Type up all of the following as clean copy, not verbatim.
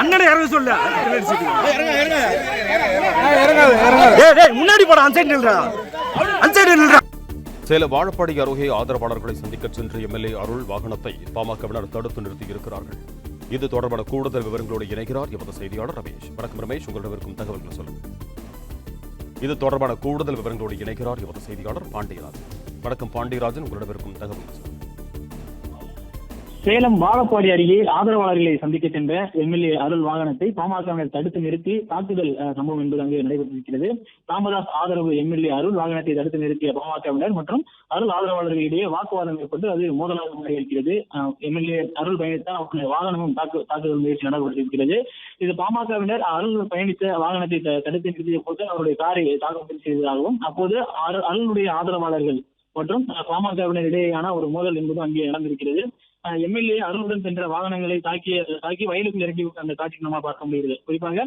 அண்ணனை இறங்க சொல்ல முன்னாடி போட சேலம் வாழப்பாடி அருகே ஆதரவாளர்களை சந்திக்க சென்ற எம்எல்ஏ அருள் வாகனத்தை பாமகவினர் தடுத்து நிறுத்தி இருக்கிறார்கள். இது தொடர்பான கூடுதல் விவரங்களோடு இணைகிறார் எமது செய்தியாளர் ரமேஷ். வணக்கம் ரமேஷ், உங்களிடம் இருக்கும் தகவல்களை சொல்லுங்கள். இது தொடர்பான கூடுதல் விவரங்களோடு இணைகிறார் எமது செய்தியாளர் பாண்டியராஜன். வணக்கம் பாண்டியராஜன், உங்களிடம் இருக்கும் தகவல்கள் சொல்லுங்கள். சேலம் வாழப்பாடி அருகே ஆதரவாளர்களை சந்திக்க சென்ற எம்எல்ஏ அருள் வாகனத்தை பாமகவினர் தடுத்து நிறுத்தி தாக்குதல் சம்பவம் என்பது அங்கு நடைபெற்றிருக்கிறது. ராமதாஸ் ஆதரவு எம்எல்ஏ அருள் வாகனத்தை தடுத்து நிறுத்திய பாமகவினர் மற்றும் அருள் ஆதரவாளர்களிடையே வாக்குவாதம் ஏற்பட்டு அது மோதலாக மாறியிருக்கிறது. எம்எல்ஏ அருள் பயணித்த அவருடைய வாகனமும் தாக்குதல் முயற்சி நடைபெற்றிருக்கிறது. இது பாமகவினர் அருள் பயணித்த வாகனத்தை தடுத்து நிறுத்திய போது அவருடைய காரை தாக்குதல் செய்ததாகவும் அப்போது அருளுடைய ஆதரவாளர்கள் மற்றும் பாமகவினர் இடையேயான ஒரு மோதல் என்பது அங்கே நடந்திருக்கிறது. எம்எல்ஏ அருளுடன் சென்ற வாகனங்களை தாக்கி வயலுக்குள் இறக்கி அந்த காட்சி நம்ம பார்க்க முடியுது. குறிப்பாக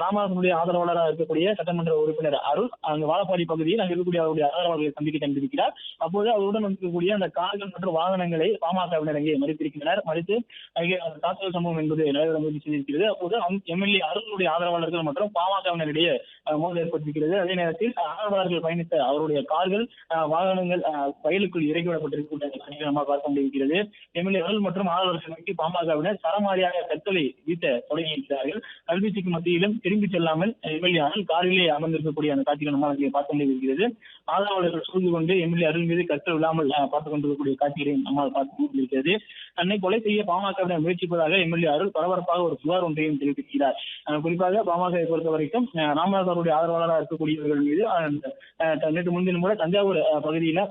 ராமதாசனுடைய ஆதரவாளராக இருக்கக்கூடிய சட்டமன்ற உறுப்பினர் அருள் அங்கு வாழப்பாடி பகுதியில் அங்கு இருக்கக்கூடிய அவருடைய ஆதரவாளர்களை சந்திக்க சென்றிருக்கிறார். அப்போது அவருடன் இருக்கக்கூடிய அந்த கார்கள் மற்றும் வாகனங்களை பாமகவினர் அங்கே மறித்து அங்கே தாக்குதல் சம்பவம் என்பது நடைபெற முயற்சி செய்திருக்கிறது. அப்போது எம்எல்ஏ அருளுடைய ஆதரவாளர்கள் மற்றும் பாமகவினரிடையே மோதல் ஏற்பட்டிருக்கிறது. அதே நேரத்தில் ஆதரவாளர்கள் பயணித்த அவருடைய கார்கள் வாகனங்கள் வயலுக்குள் இறக்கிவிடப்பட்டிருக்கிறது நம்ம பார்க்க முடிகிறது. எம்எல்ஏ அருள் மற்றும் ஆதரவாளர்கள் நோக்கி பாமகவினர் சரமாரியாக கற்களை வீட்ட தொடங்கியிருக்கிறார்கள். கல்வீச்சுக்கு மத்தியிலும் திரும்பி செல்லாமல் எம்எல்ஏ அருள் காரிலே அமர்ந்திருக்கக்கூடிய அந்த காட்சிகள் நம்மால் பார்க்க முடிகிறது. ஆதரவாளர்கள் சூழ்ந்து கொண்டு எம்எல்ஏ அருள் மீது கற்கள் விழாமல் பார்த்துக் கொண்டிருக்கக்கூடிய காட்சிகளை நம்மால் பார்க்க முடிகிறது. தன்னை கொலை செய்ய பாமகவினர் முயற்சிப்பதாக எம்எல்ஏ அருள் பரபரப்பாக ஒரு புகார் ஒன்றையும் தெரிவித்திருக்கிறார். குறிப்பாக பாமகவை பொறுத்த வரைக்கும் ராமதாஸ் அவருடைய ஆதரவாளராக இருக்கக்கூடியவர்கள் மீது நேற்று முன்தினம் கூட தஞ்சாவூர் பகுதியில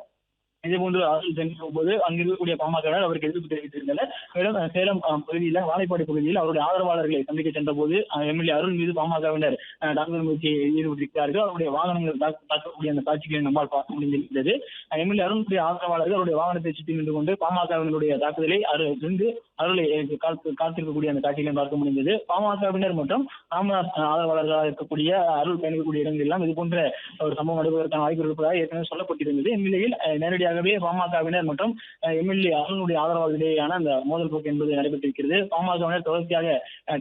இதேபோன்று அருள் சென்ற போது அங்கு இருக்கக்கூடிய பாமகவினர் அவருக்கு எதிர்ப்பு தெரிவித்திருந்தனர். மேலும் சேலம் பகுதியில் வாழைப்பாடி பகுதியில் அவருடைய ஆதரவாளர்களை சந்திக்க சென்ற போது எம்எல்ஏ அருள் மீது பாமகவினர் தாக்குதல் முயற்சியை ஈடுபட்டிருக்கிறார்கள். அவருடைய வாகனங்கள் தாக்கக்கூடிய அந்த காட்சிகளை நம்மால் பார்க்க முடிந்திருக்கிறது. எம்எல்ஏ அருளுடைய ஆதரவாளர்கள் அவருடைய வாகனத்தை சுற்றி நின்று கொண்டு பாமகவினருடைய தாக்குதலை அருளை காத்திருக்கக்கூடிய அந்த காட்சிகளை பார்க்க முடிந்தது. பாமகவினர் மற்றும் ராமதாஸ் ஆதரவாளர்களாக இருக்கக்கூடிய அருள் பயணிக்கக்கூடிய இடங்கள் எல்லாம் இது போன்ற ஒரு சம்பவம் நடைபெறுவதற்கான வாய்ப்பு இருப்பதாக ஏற்கனவே சொல்லப்பட்டிருந்தது. இந்நிலையில் நேரடியாகவே பாமகவினர் மற்றும் எம்எல்ஏ அருளுடைய ஆதரவாளர்களிடையான அந்த மோதல் போக்கு என்பது நடைபெற்றிருக்கிறது. பாமகவினர் தொடர்ச்சியாக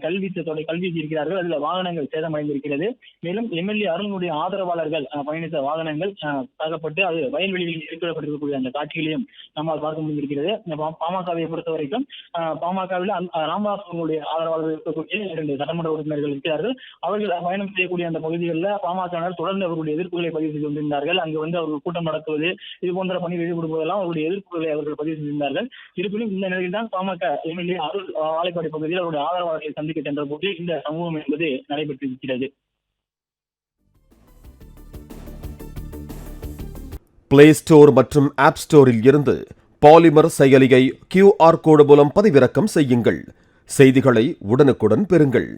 கல்வீசி இருக்கிறார்கள். அதில் வாகனங்கள் சேதமடைந்திருக்கிறது. மேலும் எம்எல்ஏ அருளுடைய ஆதரவாளர்கள் பயணித்த வாகனங்கள் தாக்கப்பட்டு அது வயல்வெளிகளில் இறக்கப்பட்டிருக்கக்கூடிய அந்த காட்சிகளையும் நம்மால் பார்க்க முடிந்திருக்கிறது. பாமகவை பொறுத்த வரைக்கும் பாமகவில் ராமதாஸ் அவர்களுடைய ஆதரவாளர்கள் இருக்கக்கூடிய 2 சட்டமன்ற உறுப்பினர்கள் இருக்கிறார்கள். அவர்கள் பயணம் செய்யக்கூடிய அந்த பகுதிகளில் பாமகவினர் தொடர்ந்து அவர்களுடைய எதிர்ப்புகளை பதிவு செய்து கொண்டிருந்தார்கள். அங்கு வந்து அவர்கள் கூட்டம் நடத்துவது இது போன்ற பணியில் ஈடுபடுவதெல்லாம் அவருடைய எதிர்ப்புகளை அவர்கள் பதிவு செய்திருந்தார்கள். இருப்பினும் இந்த நிலையில் தான் பாமக எம்எல்ஏ அருள் வாழைப்பாடி பகுதியில் அவருடைய ஆதரவாளர்களை சந்திக்க சென்ற போது இந்த சம்பவம் என்பது நடைபெற்றிருக்கிறது. பிளே ஸ்டோர் மற்றும் ஆப் ஸ்டோரில் இருந்து பாலிமர் செயலியை QR கோடு மூலம் பதிவிறக்கம் செய்யுங்கள். செய்திகளை உடனுக்குடன் பெறுங்கள்.